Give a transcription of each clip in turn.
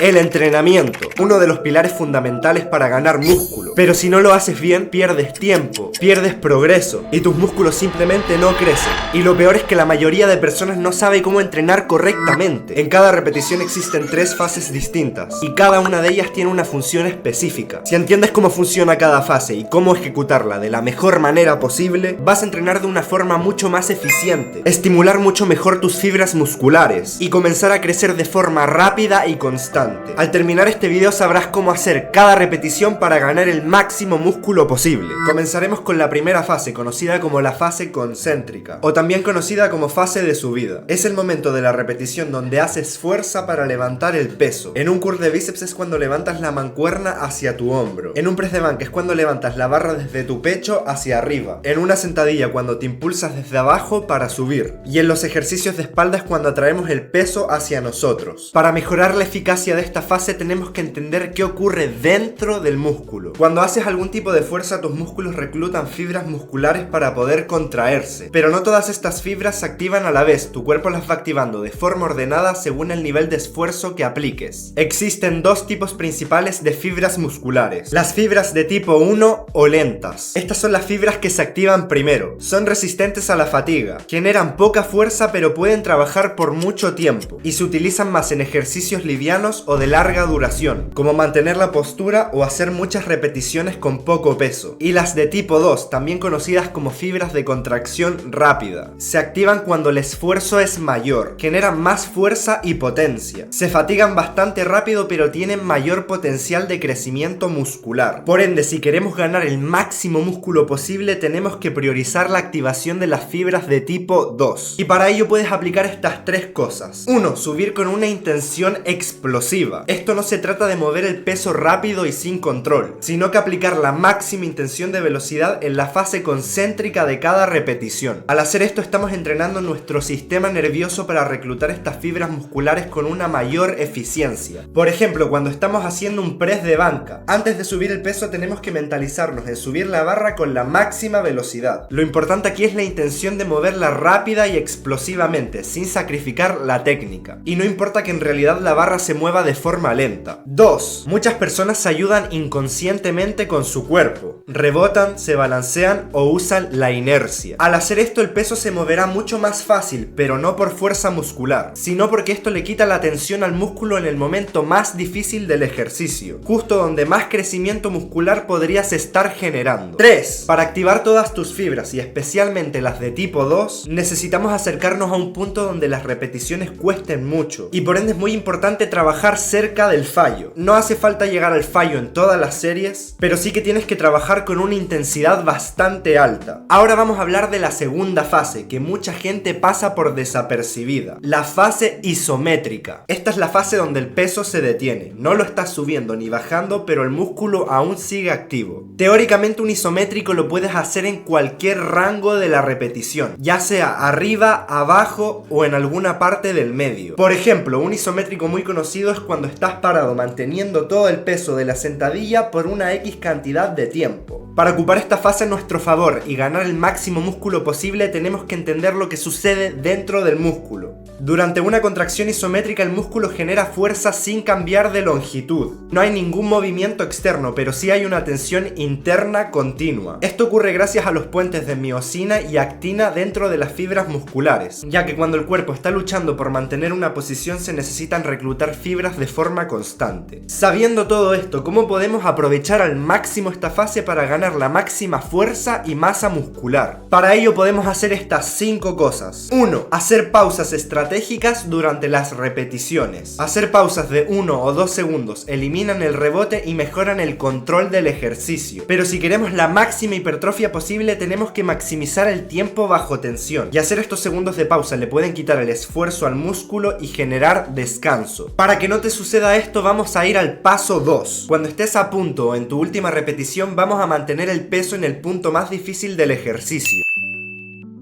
El entrenamiento, uno de los pilares fundamentales para ganar músculo. Pero si no lo haces bien, pierdes tiempo, pierdes progreso y tus músculos simplemente no crecen. Y lo peor es que la mayoría de personas no sabe cómo entrenar correctamente. En cada repetición existen 3 fases distintas y cada una de ellas tiene una función específica. Si entiendes cómo funciona cada fase y cómo ejecutarla de la mejor manera posible, vas a entrenar de una forma mucho más eficiente, estimular mucho mejor tus fibras musculares y comenzar a crecer de forma rápida y constante. Al terminar este video sabrás cómo hacer cada repetición para ganar el máximo músculo posible. Comenzaremos con la primera fase, conocida como la fase concéntrica, o también conocida como fase de subida. Es el momento de la repetición donde haces fuerza para levantar el peso. En un curl de bíceps es cuando levantas la mancuerna hacia tu hombro. En un press de banca es cuando levantas la barra desde tu pecho hacia arriba. En una sentadilla cuando te impulsas desde abajo para subir. Y en los ejercicios de espalda es cuando atraemos el peso hacia nosotros. Para mejorar la eficacia de esta fase tenemos que entender qué ocurre dentro del músculo. Cuando haces algún tipo de fuerza, tus músculos reclutan fibras musculares para poder contraerse. Pero no todas estas fibras se activan a la vez, tu cuerpo las va activando de forma ordenada según el nivel de esfuerzo que apliques. Existen 2 tipos principales de fibras musculares: las fibras de tipo 1 o lentas. Estas son las fibras que se activan primero. Son resistentes a la fatiga, generan poca fuerza pero pueden trabajar por mucho tiempo y se utilizan más en ejercicios livianos o de larga duración, como mantener la postura o hacer muchas repeticiones con poco peso. Y las de tipo 2, también conocidas como fibras de contracción rápida, se activan cuando el esfuerzo es mayor, generan más fuerza y potencia. Se fatigan bastante rápido pero tienen mayor potencial de crecimiento muscular. Por ende, si queremos ganar el máximo músculo posible, tenemos que priorizar la activación de las fibras de tipo 2. Y para ello puedes aplicar estas 3 cosas. 1. Subir con una intención explosiva. Esto no se trata de mover el peso rápido y sin control, sino que aplicar la máxima intención de velocidad en la fase concéntrica de cada repetición. Al hacer esto estamos entrenando nuestro sistema nervioso para reclutar estas fibras musculares con una mayor eficiencia. Por ejemplo, cuando estamos haciendo un press de banca, antes de subir el peso tenemos que mentalizarnos en subir la barra con la máxima velocidad. Lo importante aquí es la intención de moverla rápida y explosivamente, sin sacrificar la técnica. Y no importa que en realidad la barra se mueva de forma lenta. 2. Muchas personas se ayudan inconscientemente con su cuerpo. Rebotan, se balancean o usan la inercia. Al hacer esto el peso se moverá mucho más fácil, pero no por fuerza muscular, sino porque esto le quita la tensión al músculo en el momento más difícil del ejercicio, justo donde más crecimiento muscular podrías estar generando. 3. Para activar todas tus fibras y especialmente las de tipo 2, necesitamos acercarnos a un punto donde las repeticiones cuesten mucho y por ende es muy importante trabajar cerca del fallo. No hace falta llegar al fallo en todas las series, pero sí que tienes que trabajar con una intensidad bastante alta. Ahora vamos a hablar de la segunda fase, que mucha gente pasa por desapercibida: la fase isométrica. Esta es la fase donde el peso se detiene, no lo estás subiendo ni bajando, pero el músculo aún sigue activo. Teóricamente un isométrico lo puedes hacer en cualquier rango de la repetición, ya sea arriba, abajo o en alguna parte del medio. Por ejemplo, un isométrico muy conocido es cuando estás parado manteniendo todo el peso de la sentadilla por una X cantidad de tiempo. Para ocupar esta fase a nuestro favor y ganar el máximo músculo posible, tenemos que entender lo que sucede dentro del músculo. Durante una contracción isométrica el músculo genera fuerza sin cambiar de longitud. No hay ningún movimiento externo, pero sí hay una tensión interna continua. Esto ocurre gracias a los puentes de miosina y actina dentro de las fibras musculares, ya que cuando el cuerpo está luchando por mantener una posición se necesitan reclutar fibras de forma constante. Sabiendo todo esto, ¿cómo podemos aprovechar al máximo esta fase para ganar la máxima fuerza y masa muscular? Para ello podemos hacer estas 5 cosas. 1. Hacer pausas estratégicas durante las repeticiones. Hacer pausas de 1 o 2 segundos eliminan el rebote y mejoran el control del ejercicio. Pero si queremos la máxima hipertrofia posible, tenemos que maximizar el tiempo bajo tensión. Y hacer estos segundos de pausa le pueden quitar el esfuerzo al músculo y generar descanso. Para que no te suceda esto, vamos a ir al paso 2. Cuando estés a punto o en tu última repetición, vamos a mantener el peso en el punto más difícil del ejercicio.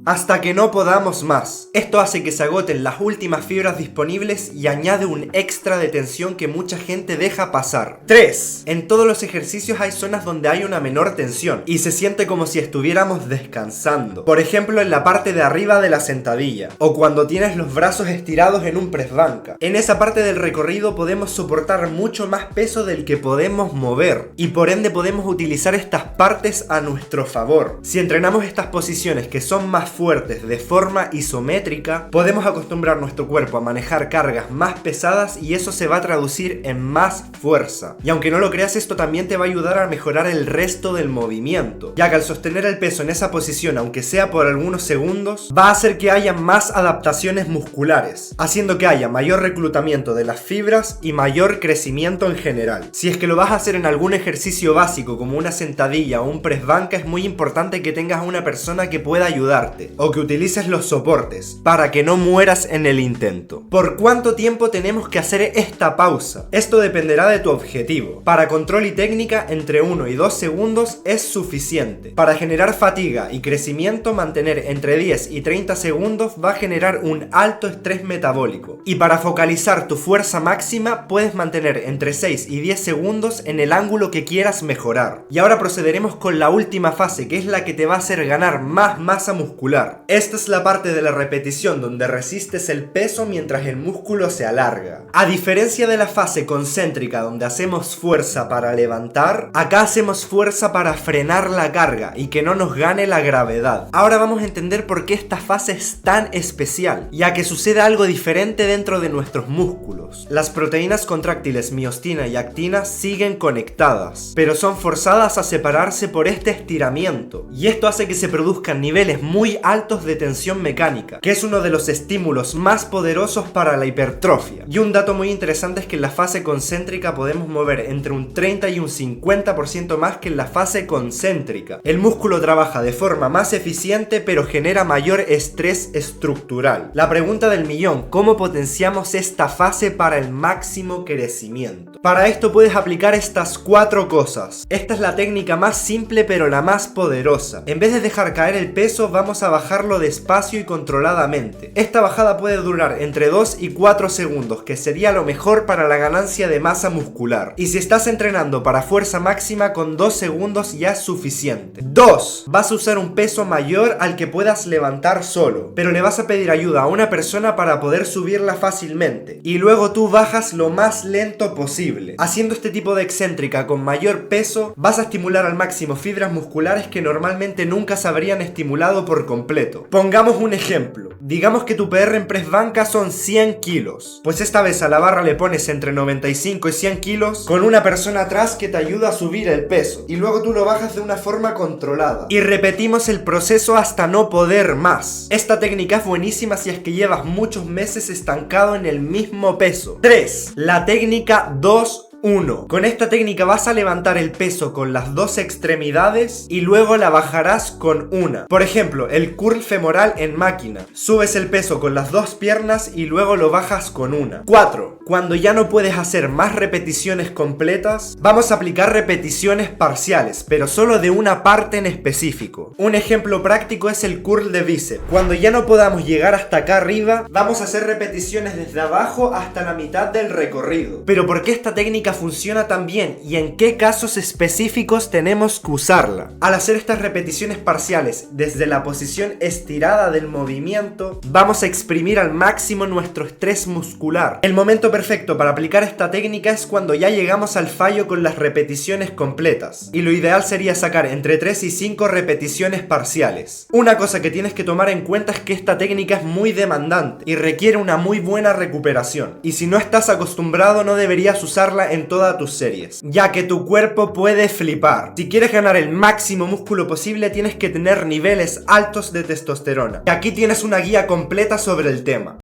hasta que no podamos más. Esto hace que se agoten las últimas fibras disponibles y añade un extra de tensión que mucha gente deja pasar. 3. En todos los ejercicios hay zonas donde hay una menor tensión y se siente como si estuviéramos descansando. Por ejemplo, en la parte de arriba de la sentadilla o cuando tienes los brazos estirados en un press banca. En esa parte del recorrido podemos soportar mucho más peso del que podemos mover y por ende podemos utilizar estas partes a nuestro favor. Si entrenamos estas posiciones que son más fuertes de forma isométrica, podemos acostumbrar nuestro cuerpo a manejar cargas más pesadas y eso se va a traducir en más fuerza. Y aunque no lo creas, esto también te va a ayudar a mejorar el resto del movimiento, ya que al sostener el peso en esa posición, aunque sea por algunos segundos, va a hacer que haya más adaptaciones musculares, haciendo que haya mayor reclutamiento de las fibras y mayor crecimiento en general. Si es que lo vas a hacer en algún ejercicio básico como una sentadilla o un press banca, es muy importante que tengas a una persona que pueda ayudarte o que utilices los soportes para que no mueras en el intento. ¿Por cuánto tiempo tenemos que hacer esta pausa? Esto dependerá de tu objetivo. Para control y técnica, entre 1 y 2 segundos es suficiente. Para generar fatiga y crecimiento, mantener entre 10 y 30 segundos va a generar un alto estrés metabólico. Y para focalizar tu fuerza máxima, puedes mantener entre 6 y 10 segundos en el ángulo que quieras mejorar. Y ahora procederemos con la última fase, que es la que te va a hacer ganar más masa muscular. Esta es la parte de la repetición donde resistes el peso mientras el músculo se alarga. A diferencia de la fase concéntrica donde hacemos fuerza para levantar, acá hacemos fuerza para frenar la carga y que no nos gane la gravedad. Ahora vamos a entender por qué esta fase es tan especial, ya que sucede algo diferente dentro de nuestros músculos. Las proteínas contráctiles miostina y actina siguen conectadas, pero son forzadas a separarse por este estiramiento, y esto hace que se produzcan niveles muy altos de tensión mecánica, que es uno de los estímulos más poderosos para la hipertrofia. Y un dato muy interesante es que en la fase concéntrica podemos mover entre un 30 y un 50% más que en la fase concéntrica. El músculo trabaja de forma más eficiente, pero genera mayor estrés estructural. La pregunta del millón: ¿cómo potenciamos esta fase para el máximo crecimiento? Para esto puedes aplicar estas 4 cosas. Esta es la técnica más simple pero la más poderosa. En vez de dejar caer el peso, vamos a bajarlo despacio y controladamente. Esta bajada puede durar entre 2 y 4 segundos, que sería lo mejor para la ganancia de masa muscular. Y si estás entrenando para fuerza máxima, con 2 segundos ya es suficiente. 2. Vas a usar un peso mayor al que puedas levantar solo, pero le vas a pedir ayuda a una persona para poder subirla fácilmente. Y luego tú bajas lo más lento posible. Haciendo este tipo de excéntrica con mayor peso, vas a estimular al máximo fibras musculares que normalmente nunca se habrían estimulado por completo. Pongamos un ejemplo. Digamos que tu PR en press banca son 100 kilos. Pues esta vez a la barra le pones entre 95 y 100 kilos con una persona atrás que te ayuda a subir el peso. Y luego tú lo bajas de una forma controlada. Y repetimos el proceso hasta no poder más. Esta técnica es buenísima si es que llevas muchos meses estancado en el mismo peso. 3. La técnica 2-1. Con esta técnica vas a levantar el peso con las 2 extremidades y luego la bajarás con una. Por ejemplo, el curl femoral en máquina. Subes el peso con las 2 piernas y luego lo bajas con una. 4. Cuando ya no puedes hacer más repeticiones completas, vamos a aplicar repeticiones parciales, pero solo de una parte en específico. Un ejemplo práctico es el curl de bíceps. Cuando ya no podamos llegar hasta acá arriba, vamos a hacer repeticiones desde abajo hasta la mitad del recorrido. Pero ¿por qué esta técnica funciona tan bien y en qué casos específicos tenemos que usarla? Al hacer estas repeticiones parciales desde la posición estirada del movimiento, vamos a exprimir al máximo nuestro estrés muscular. El momento perfecto para aplicar esta técnica es cuando ya llegamos al fallo con las repeticiones completas, y lo ideal sería sacar entre 3 y 5 repeticiones parciales. Una cosa que tienes que tomar en cuenta es que esta técnica es muy demandante y requiere una muy buena recuperación, y si no estás acostumbrado no deberías usarla en todas tus series, ya que tu cuerpo puede flipar. Si quieres ganar el máximo músculo posible, tienes que tener niveles altos de testosterona, y aquí tienes una guía completa sobre el tema.